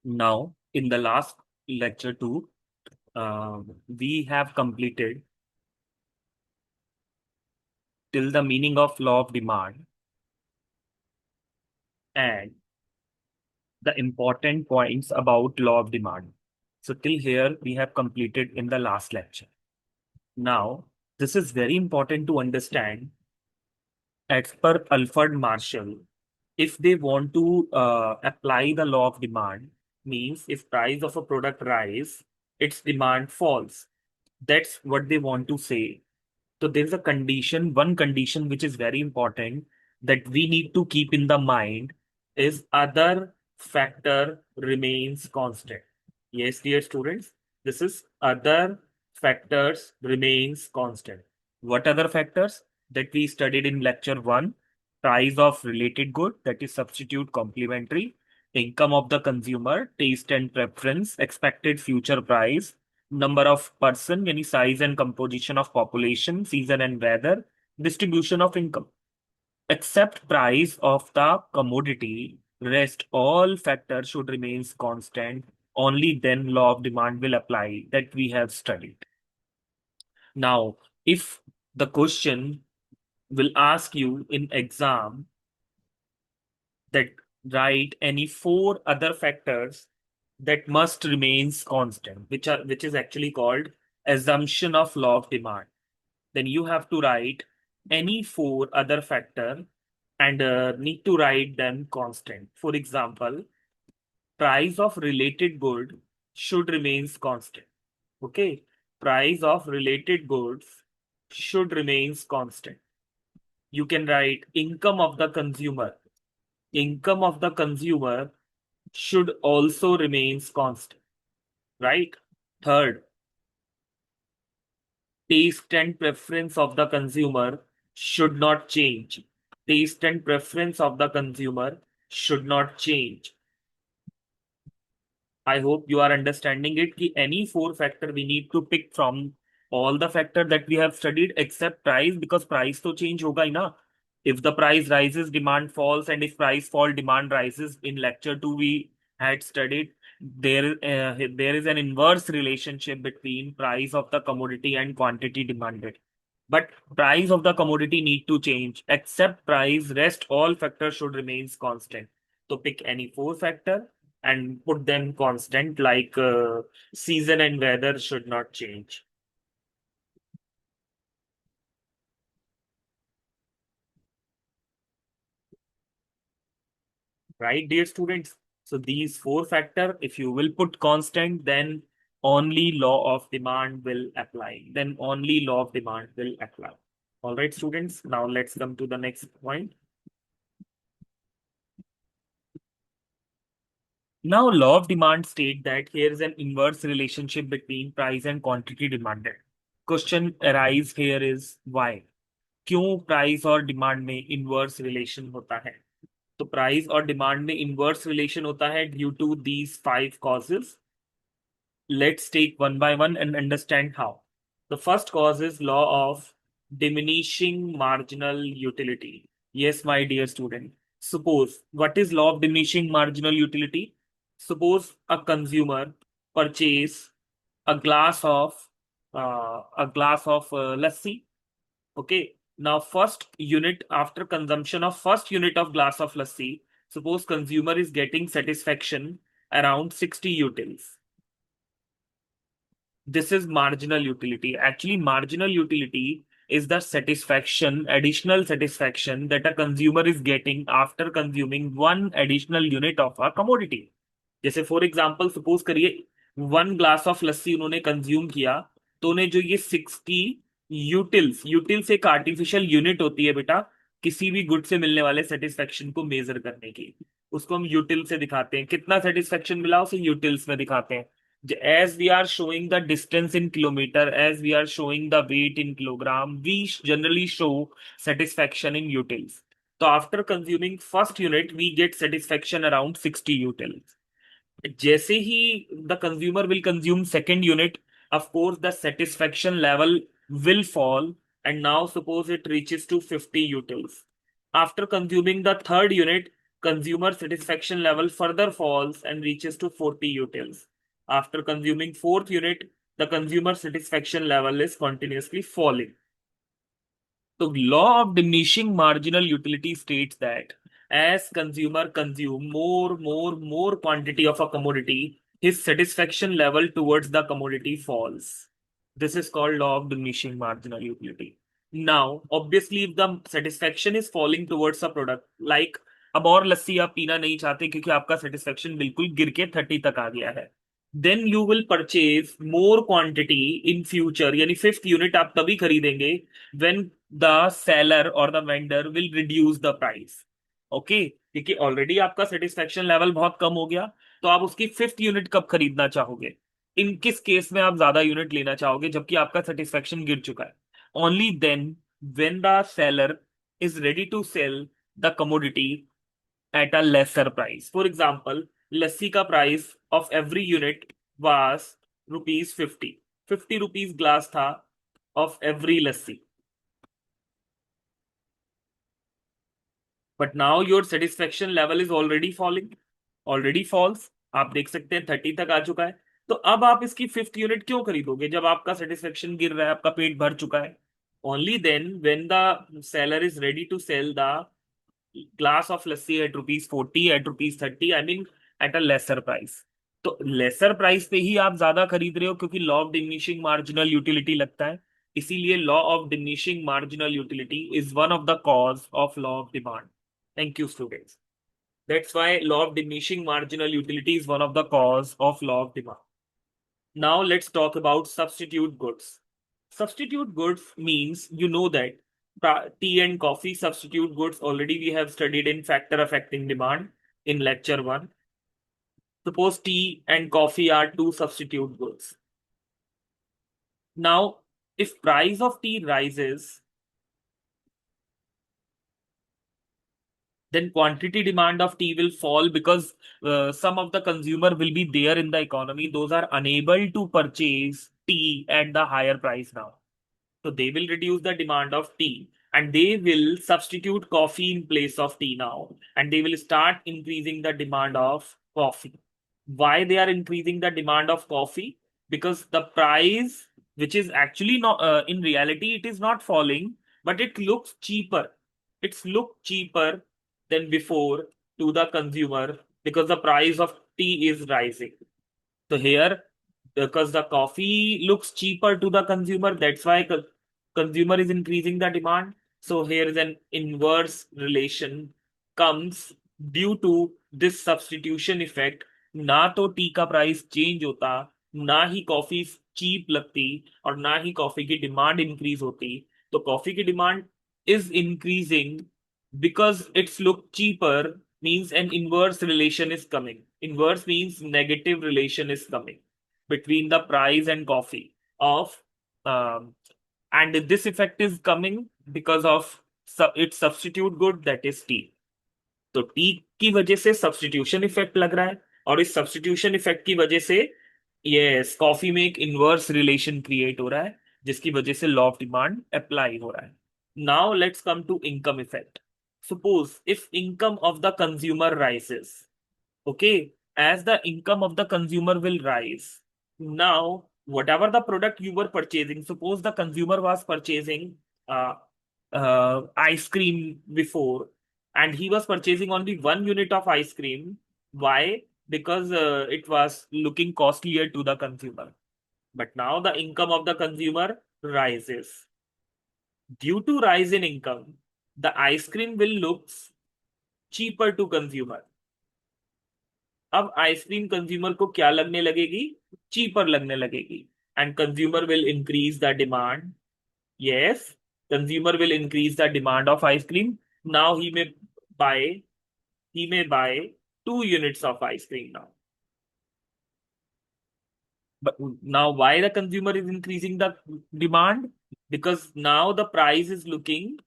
Now, in the last lecture two, we have completed till the meaning of law of demand and the important points about law of demand. So till here, we have completed in the last lecture. Now, this is very important to understand. As per Alfred Marshall, if they want to apply the law of demand, means if price of a product rise, its demand falls. That's what they want to say. So there is a condition, one condition which is very important that we need to keep in the mind is other factor remains constant. Yes, dear students, this is other factors remains constant. What other factors that we studied in lecture one? Price of related good, that is substitute complementary, income of the consumer, taste and preference, expected future price, number of person, any size and composition of population, season and weather, distribution of income. Except price of the commodity, rest all factors should remain constant. Only then law of demand will apply that we have studied. Now, if the question will ask you in exam that write any four other factors that must remains constant, which is actually called assumption of law of demand, then you have to write any four other factor and need to write them constant. For example, price of related good should remains constant. Okay, price of related goods should remains constant. You can write income of the consumer. Income of the consumer should also remains constant, right? Third, taste and preference of the consumer should not change. Taste and preference of the consumer should not change. I hope you are understanding it. Ki any four factor we need to pick from all the factor that we have studied except price, because price to change hoga hi na. If the price rises, demand falls, and if price fall, demand rises. In lecture two, we had studied there is an inverse relationship between price of the commodity and quantity demanded. But price of the commodity need to change. Except price, rest all factors should remains constant. So pick any four factor and put them constant, like season and weather should not change. Right, dear students? So these four factor, if you will put constant, then only law of demand will apply. Then only law of demand will apply. All right, students. Now let's come to the next point. Now, law of demand state that here is an inverse relationship between price and quantity demanded. Question arise here is why? क्यों price और demand में inverse relation होता है? तो price और demand में inverse relation होता है due to these five causes. Let's take one by one and understand how. The first cause is law of diminishing marginal utility. Yes, my dear student. Suppose, what is law of diminishing marginal utility? Suppose a consumer purchase a glass of lassi. Okay. Now, first unit after consumption of first unit of glass of lassi, suppose consumer is getting satisfaction around 60 utils. This is marginal utility. Actually, marginal utility is the satisfaction, additional satisfaction that a consumer is getting after consuming one additional unit of a commodity. जैसे for example suppose करिए one glass of लस्सी उन्होंने consume किया, तो उन्हें जो ये 60 utils, utils एक artificial unit होती है बेटा किसी भी गुड से मिलने वाले सेटिस्फेक्शन को मेजर करने की. उसको हम यूटिल से दिखाते हैं. कितना सेटिस्फेक्शन मिला उसे यूटिल्स में दिखाते हैं. As we are showing the distance in kilometer, as we are showing the weight in kilogram, we generally show satisfaction in utils. So after consuming first unit, we get satisfaction around 60 utils. जैसे ही the consumer will consume second unit, of course the satisfaction level will fall, and now suppose it reaches to 50 utils. After consuming the third unit, consumer satisfaction level further falls and reaches to 40 utils. After consuming fourth unit, the consumer satisfaction level is continuously falling. The law of diminishing marginal utility states that as consumer consume more quantity of a commodity, his satisfaction level towards the commodity falls. This is called law of diminishing marginal utility. Now, obviously, if the satisfaction is falling towards a product, like अब और लस्सी आप पीना नहीं चाहते क्योंकि आपका satisfaction बिल्कुल गिर के 30 तक आ गया है, then you will purchase more quantity in future, यानी फिफ्थ यूनिट आप तभी खरीदेंगे व्हेन द सेलर और the vendor will reduce the price. Okay, क्योंकि ऑलरेडी आपका सेटिस्फेक्शन लेवल बहुत कम हो गया, तो आप उसकी फिफ्थ यूनिट कब खरीदना चाहोगे? इन किस केस में आप ज्यादा यूनिट लेना चाहोगे जबकि आपका सेटिस्फेक्शन गिर चुका है? Only then when the seller is ready to sell the commodity at a lesser price. For example, lassi ka price of every unit was rupees 50. 50 rupees glass tha of every lassi. But now your satisfaction level is already falling. Already falls. आप देख सकते हैं 30 तक आ चुका है। तो अब आप इसकी फिफ्थ यूनिट क्यों खरीदोगे जब आपका सेटिस्फेक्शन गिर रहा है, आपका पेट भर चुका है? Only then when the seller is ready to sell the glass of lassi at rupees 40, at rupees 30, I mean at a lesser price. तो लेसर प्राइस पे ही आप ज्यादा खरीद रहे हो क्योंकि law of diminishing marginal utility लगता है। इसीलिए law of diminishing marginal utility is one of the cause of law of demand. Thank you students. That's why law of diminishing marginal utility is one of the cause of law of demand. Now let's talk about substitute goods. Substitute goods means you know that tea and coffee substitute goods already we have studied in factor affecting demand in lecture 1. Suppose tea and coffee are two substitute goods. Now, if price of tea rises, then quantity demand of tea will fall because some of the consumer will be there in the economy. Those are unable to purchase tea at the higher price now. So they will reduce the demand of tea and they will substitute coffee in place of tea now. And they will start increasing the demand of coffee. Why they are increasing the demand of coffee? Because the price, which is actually not, in reality, it is not falling, but it looks cheaper. It's look cheaper than before to the consumer because the price of tea is rising. So here, because the coffee looks cheaper to the consumer, that's why consumer is increasing the demand. So here is an inverse relation comes due to this substitution effect. ना तो T का price change होता, ना ही coffee cheap लगती, और ना ही coffee की demand increase होती। तो कॉफी की demand is increasing because it's look cheaper means an inverse relation is coming. Inverse means negative relation is coming between the price and coffee of and this effect is coming because of its substitute good, that is tea. तो T की वजह से substitution effect लग रहा है और इस substitution effect की वजह से यस कॉफी में एक इनवर्स रिलेशन क्रिएट हो रहा है जिसकी वजह से लॉ ऑफ डिमांड अप्लाई हो रहा है। Now let's come to income effect. Suppose if income of the consumer rises, okay, as the income of the consumer will rise, now whatever the product you were purchasing, suppose the consumer was purchasing ice cream before and he was purchasing only one unit of ice cream. Why? Because it was looking costlier to the consumer. But now the income of the consumer rises. Due to rise in income, the ice cream will look cheaper to consumer. अब ice cream consumer को क्या लगने लगेगी? Cheaper लगने लगेगी and consumer will increase the demand. Yes, consumer will increase the demand of ice cream. Now he may buy 2 units of ice cream now. But now why the consumer is increasing the demand? Because now the price is looking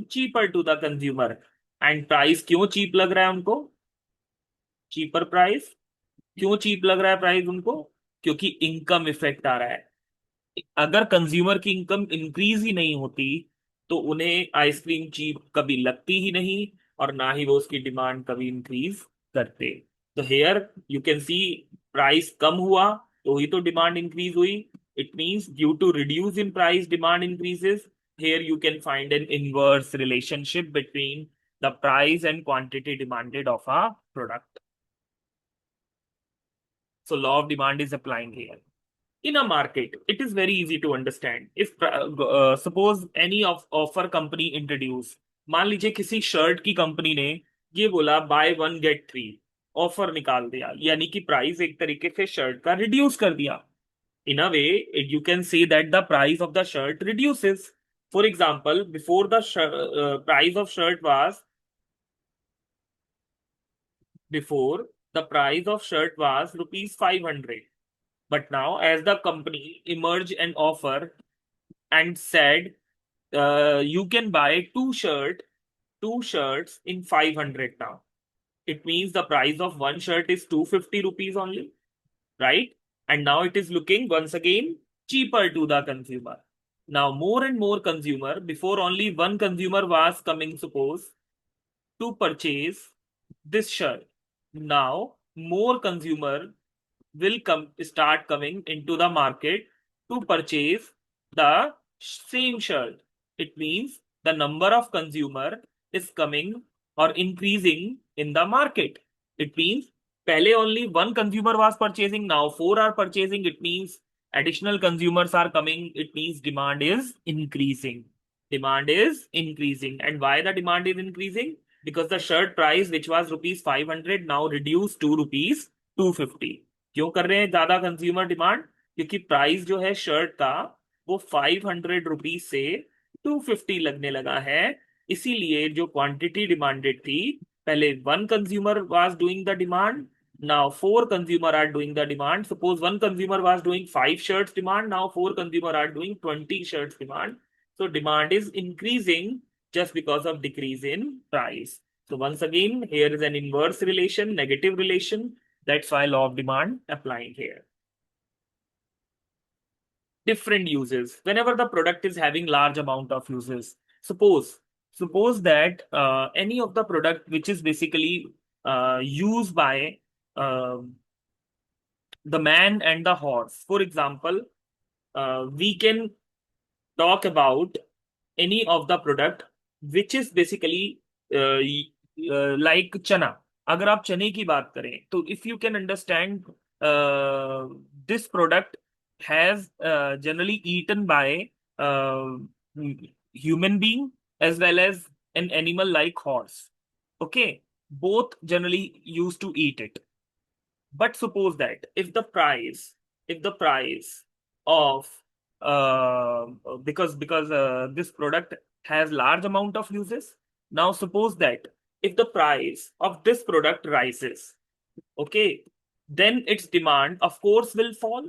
cheaper to the consumer. And price क्यों cheap लग रहा है उनको? Cheaper price क्यों cheap लग रहा है price उनको? क्योंकि इनकम इफेक्ट आ रहा है। अगर कंज्यूमर की इनकम इंक्रीज ही नहीं होती तो उन्हें आइसक्रीम चीप कभी लगती ही नहीं और ना ही वो उसकी डिमांड कभी इंक्रीज करते। तो here you can see price कम हुआ तो ही तो डिमांड इंक्रीज हुई। It means due to reduce in price demand increases. Here you can find an inverse relationship between the price and quantity demanded of a product. So law of demand is applying here. In a market, it is very easy to understand. If suppose any of offer company introduce, मान लीजिए किसी shirt की company ने ये बोला by one get three, offer निकाल दिया, यानी कि प्राइस एक तरीके से शर्ट का रिड्यूस कर दिया। In a way, you can say that the price of the shirt reduces. For example, before the price of shirt was before the price of shirt was rupees 500. But now, as the company emerged an offer and said, you can buy two shirts in 500 now. It means the price of one shirt is 250 rupees only, right? And now it is looking once again cheaper to the consumer. Now more and more consumer, before only one consumer was coming, suppose, to purchase this shirt. Now more consumer will start coming into the market to purchase the same shirt. It means the number of consumer is coming or increasing in the market. It means pehle only one consumer was purchasing, now four are purchasing. It means additional consumers are coming. It means demand is increasing. Demand is increasing. And why the demand is increasing? Because the shirt price which was rupees 500 now reduced to rupees 250. क्यों कर रहे हैं ज्यादा consumer demand? क्योंकि price जो है shirt का वो 500 रुपीज से 250 लगने लगा है। इसीलिए जो क्वांटिटी डिमांडेड थी, पहले one consumer was doing the demand, now four consumer are doing the demand. Suppose one consumer was doing 5 shirts demand, now four consumer are doing 20 shirts demand. So demand is increasing just because of decrease in price. So once again, here is an inverse relation, negative relation. That's why law of demand applying here. Different uses. Whenever the product is having large amount of uses, suppose that any of the product which is basically used by the man and the horse. For example, we can talk about any of the product which is basically like chana. अगर आप चने की बात करें तो if you can understand, this product has generally eaten by human being as well as an animal like horse. Okay, both generally used to eat it. But suppose that if the price of because this product has large amount of uses. Now suppose that if the price of this product rises, okay, then its demand of course will fall.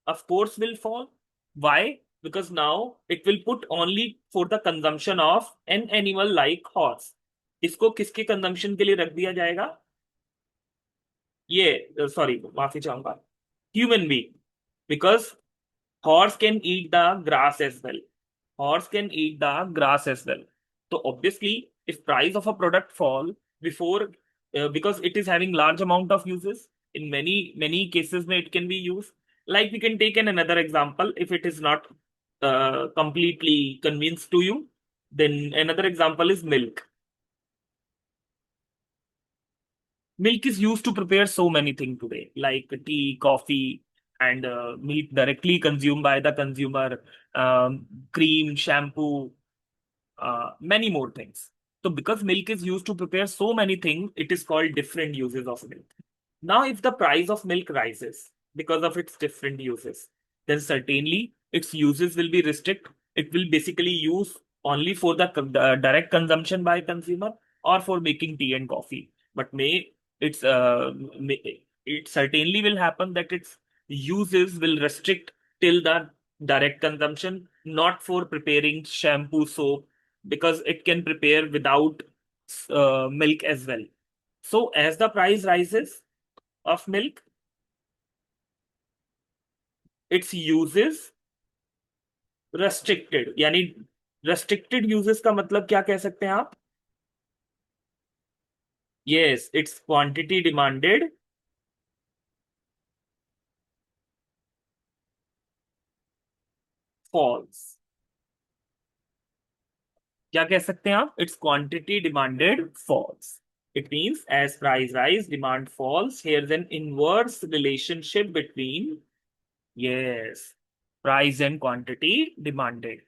Of course will fall. Why? Because now it will put only for the consumption of an animal like horse. इसको किसके consumption के लिए रख दिया जाएगा? ये sorry माफी चाहूंगा, human being, because horse can eat the grass as well. Horse can eat the grass as well. So obviously, if price of a product fall before, because it is having large amount of uses, in many cases may it can be used. Like we can take another example. If it is not completely convinced to you, then another example is milk. Milk is used to prepare so many things today, like tea, coffee, and milk directly consumed by the consumer, cream, shampoo, many more things. So, because milk is used to prepare so many things, it is called different uses of milk. Now, if the price of milk rises because of its different uses, then certainly its uses will be restricted. It will basically use only for the direct consumption by consumer or for making tea and coffee. But it certainly will happen that its uses will restrict till the direct consumption, not for preparing shampoo, soap, because it can prepare without milk as well. So as the price rises of milk, its uses restricted, यानी restricted uses का मतलब क्या कह सकते हैं आप? Yes, its quantity demanded falls. क्या कह सकते हैं आप? It's quantity demanded falls. It means as price rise demand falls. Here is an inverse relationship between, yes, price and quantity demanded.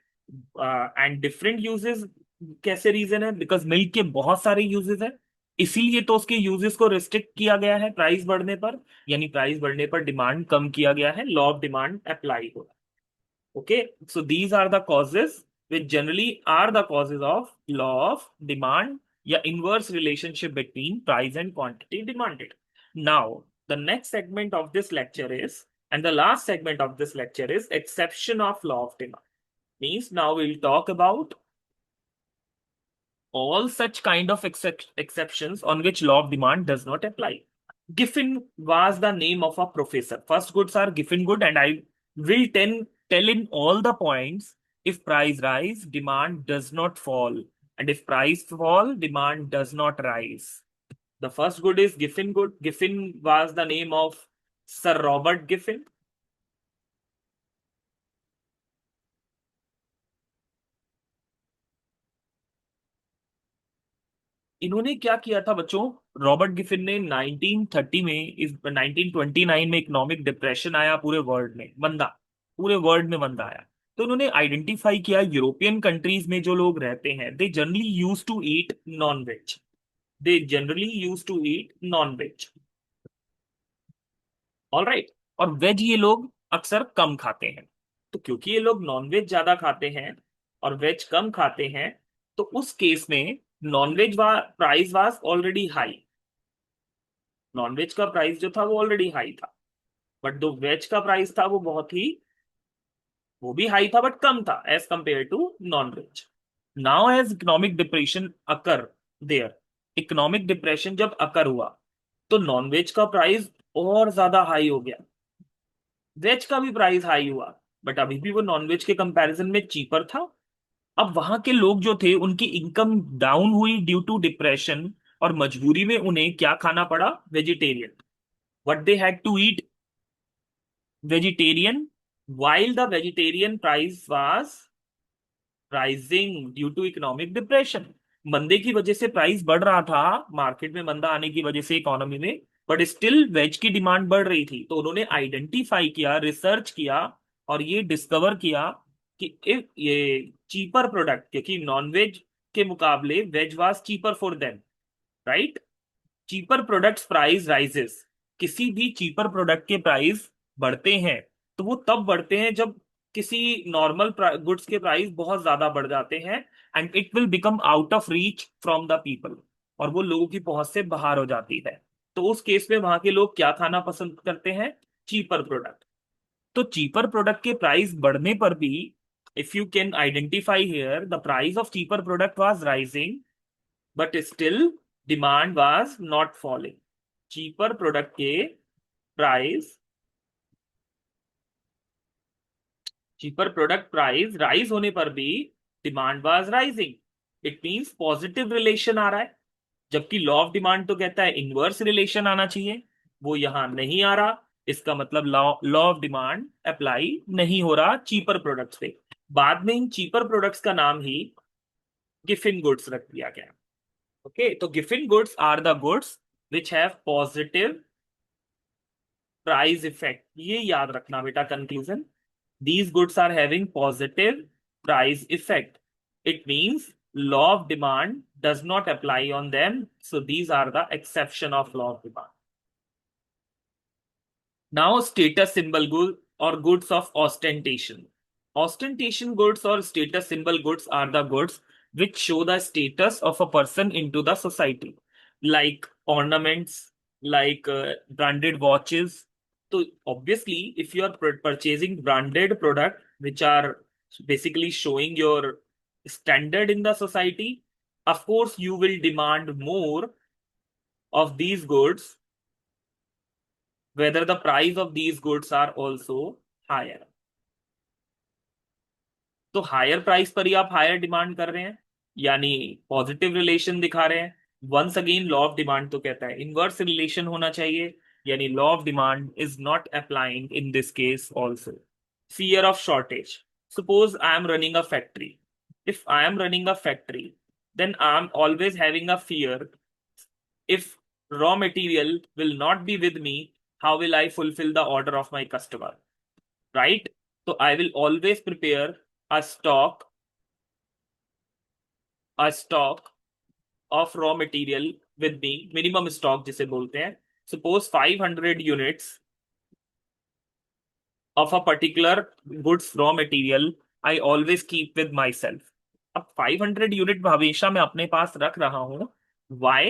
And different uses. कैसे रीजन है? Because milk के बहुत सारे यूजेस है, इसीलिए तो उसके यूजेस को रिस्ट्रिक्ट किया गया है प्राइस बढ़ने पर. यानी प्राइस बढ़ने पर डिमांड कम किया गया है, लॉ ऑफ डिमांड अप्लाई हो. Okay, so these are the causes which generally are the causes of law of demand, yeah, inverse relationship between price and quantity demanded. Now, the next segment of this lecture is, and the last segment of this lecture is exception of law of demand. Means now we'll talk about all such kind of exceptions on which law of demand does not apply. Giffen was the name of a professor. First goods are Giffen good, and I will tell in all the points. If price rise, demand does not fall, and if price fall, demand does not rise. The first good is Giffen good. Giffen was the name of Sir Robert Giffen. इन्होंने क्या किया था बच्चों? Robert Giffen ने 1930 में, इस 1929 में economic depression आया पूरे वर्ल्ड में, मंदा, पूरे वर्ल्ड में मंदा आया. तो उन्होंने आइडेंटिफाई किया यूरोपियन कंट्रीज में जो लोग रहते हैं, they generally use to eat non veg. They generally use to eat non veg. All right. और वेज ये लोग अक्सर कम खाते हैं. तो क्योंकि ये लोग नॉन वेज ज्यादा खाते हैं और वेज कम खाते हैं, तो उस केस में नॉनवेज वा price was already high. Nonveg का प्राइस जो था वो ऑलरेडी हाई था, बट जो वेज का प्राइस था वो बहुत ही, वो भी हाई था बट कम था as compare to non veg. Now as economic depression occur there, economic depression जब अकर हुआ, तो नॉनवेज का प्राइस और ज्यादा हाई हो गया, वेज का भी प्राइस हाई हुआ, बट अभी भी वो नॉनवेज के कंपैरिजन में चीपर था. अब वहां के लोग जो थे उनकी इनकम डाउन हुई ड्यू टू डिप्रेशन, और मजबूरी में उन्हें क्या खाना पड़ा? Vegetarian. What they had to eat? vegetarian. While the vegetarian price was rising due to economic depression, मंदे की वजह से प्राइस बढ़ रहा था, मार्केट में मंदा आने की वजह से इकोनॉमी में, बट स्टिल वेज की डिमांड बढ़ रही थी. तो उन्होंने आइडेंटिफाई किया, रिसर्च किया, और ये डिस्कवर किया कि इफ ये चीपर प्रोडक्ट, क्योंकि नॉन वेज के मुकाबले veg was cheaper for them, right? Cheaper products price rises. किसी भी चीपर प्रोडक्ट के प्राइस बढ़ते हैं, तो वो तब बढ़ते हैं जब किसी नॉर्मल गुड्स के प्राइस बहुत ज्यादा बढ़ जाते हैं, and it will become out of reach from the people, और वो लोगों की पहुंच से बाहर हो जाती है. तो उस केस में वहां के लोग क्या खाना पसंद करते हैं? Cheaper product. तो चीपर प्रोडक्ट के प्राइस बढ़ने पर भी, if you can identify here, the price of cheaper product was rising, but still demand was not falling. Cheaper product के price, cheaper product price rise होने पर भी demand was rising. It means positive relation आ रहा है, जबकि law of demand तो कहता है इनवर्स रिलेशन आना चाहिए. वो यहां नहीं आ रहा. इसका मतलब law law of demand apply नहीं हो रहा चीपर प्रोडक्ट्स पे. बाद में इन चीपर प्रोडक्ट्स का नाम ही गिफिन गुड्स रख दिया गया. ओके, तो giffen goods are the goods which have positive price effect. ये याद रखना बेटा, conclusion. These goods are having positive price effect. It means law of demand does not apply on them, so these are the exception of law of demand. Now, status symbol good or goods of ostentation. Ostentation goods or status symbol goods are the goods which show the status of a person into the society, like ornaments, like branded watches. So obviously, if you are purchasing branded product which are basically showing your standard in the society, of course you will demand more of these goods, whether the price of these goods are also higher. तो higher price पर ही आप higher demand कर रहे हैं, यानी positive relation दिखा रहे हैं. Once again law of demand तो कहता है इनवर्स रिलेशन होना चाहिए, यानी law of demand is not applying in this case also. Fear of shortage. Suppose I am running a factory. If I am running a factory, then I am always having a fear. If raw material will not be with me, how will I fulfill the order of my customer? Right? So I will always prepare a stock of raw material with me, minimum stock जिसे बोलते हैं. Suppose 500 units of a particular goods raw material I always keep with myself. अब 500 unit हमेशा मैं अपने पास रख रहा हूं. Why?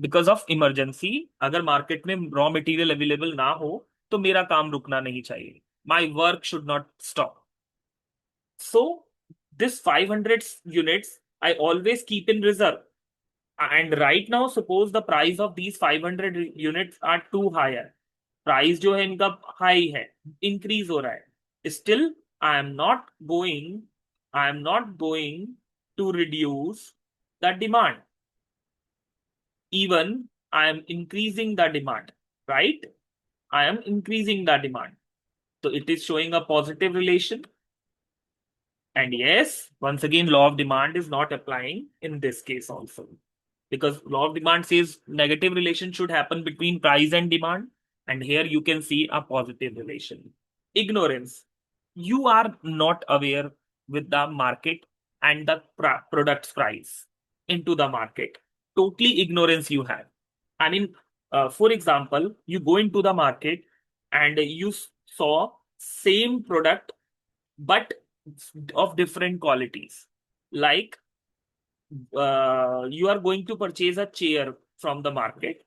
Because of emergency. अगर मार्केट में रॉ मटेरियल अवेलेबल ना हो तो मेरा काम रुकना नहीं चाहिए. My work should not stop. So this 500 units I always keep in reserve. And right now, suppose the price of these 500 units are too higher. Price जो है इनका हाई है, इंक्रीज हो रहा है. Still I am not going to reduce the demand. Even I am increasing the demand. Right? I am increasing the demand. तो it is showing a positive relation. And yes, once again, law of demand is not applying in this case also. Because law of demand says negative relation should happen between price and demand. And here you can see a positive relation. Ignorance. You are not aware with the market and the product's price into the market. Totally ignorance you have. I mean, for example, you go into the market and you saw same product but of different qualities. Like you are going to purchase a chair from the market.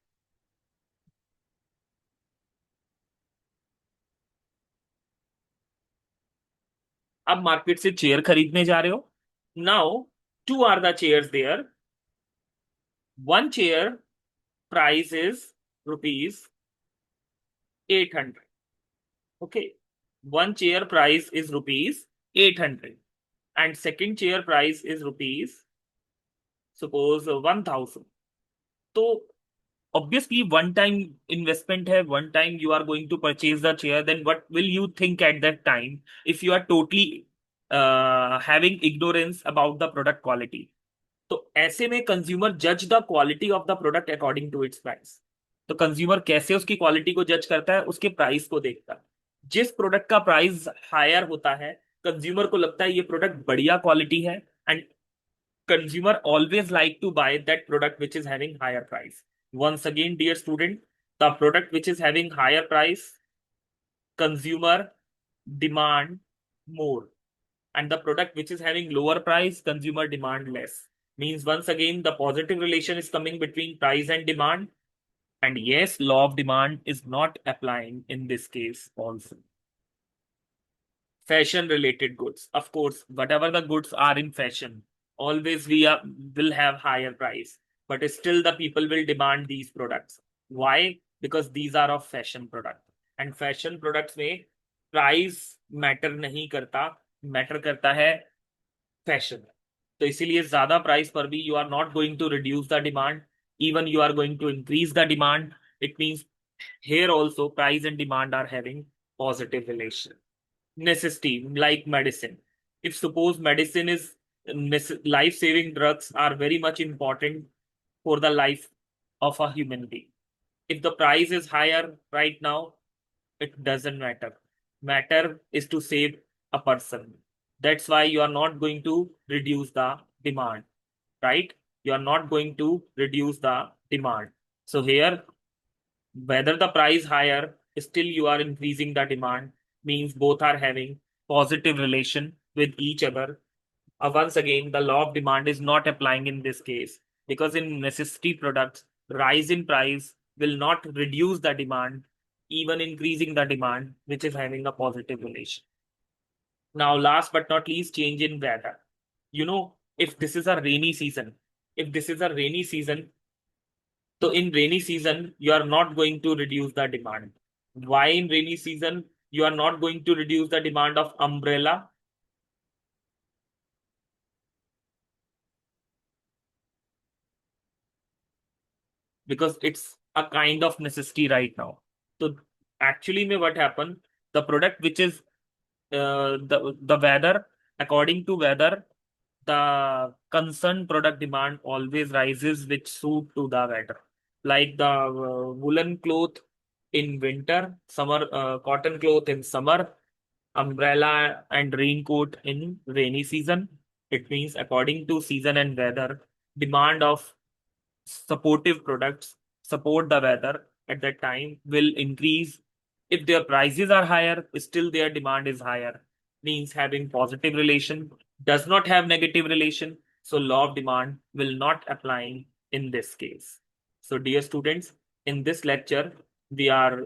अब market से chair खरीदने जा रहे हो. Now two are the chairs there. One chair price is rupees 800. Okay. One chair price is rupees 800. And second chair price is rupees, suppose 1000. So obviously one time investment hai, one time you are going to purchase the chair, then what will you think at that time if you are totally having ignorance about the product quality? तो ऐसे में consumer जज the quality of the product according to its price. तो consumer कैसे उसकी quality को जज करता है? उसके प्राइस को देखता है. जिस प्रोडक्ट का प्राइस हायर होता है, कंज्यूमर को लगता है ये प्रोडक्ट बढ़िया क्वालिटी है. And consumer always like to buy that product which is having higher price. Once again, dear student, the product which is having higher price, consumer demand more, and the product which is having lower price, consumer demand less. Means once again the positive relation is coming between price and demand. And yes, law of demand is not applying in this case also. Fashion related goods, of course, whatever the goods are in fashion, always will have higher price, but still the people will demand these products. Why? Because these are of fashion product. And fashion products में price matter नहीं करता, matter करता है fashion. तो इसीलिए ज्यादा price पर भी you are not going to reduce the demand, even you are going to increase the demand. It means here also price and demand are having positive relation. Necessity, like medicine. If suppose medicine is life-saving drugs are very much important for the life of a human being. If the price is higher right now, it doesn't matter. Matter is to save a person. That's why you are not going to reduce the demand, right? You are not going to reduce the demand. So here, whether the price higher, still you are increasing the demand, means both are having positive relation with each other. Once again, the law of demand is not applying in this case, because in necessity products, rise in price will not reduce the demand, even increasing the demand, which is having a positive relation. Now, last but not least, change in weather. If this is a rainy season, so in rainy season, you are not going to reduce the demand. Why in rainy season you are not going to reduce the demand of umbrella? because it's a kind of necessity right now. So actually may what happen, the product which is the weather, according to weather, the concerned product demand always rises which suit to the weather. Like the woolen cloth in winter, summer cotton cloth in summer, umbrella and raincoat in rainy season. It means according to season and weather, demand of supportive products support the weather at that time will increase. If their prices are higher, still their demand is higher. Means having positive relation does not have negative relation. So law of demand will not apply in this case. So dear students, in this lecture, we are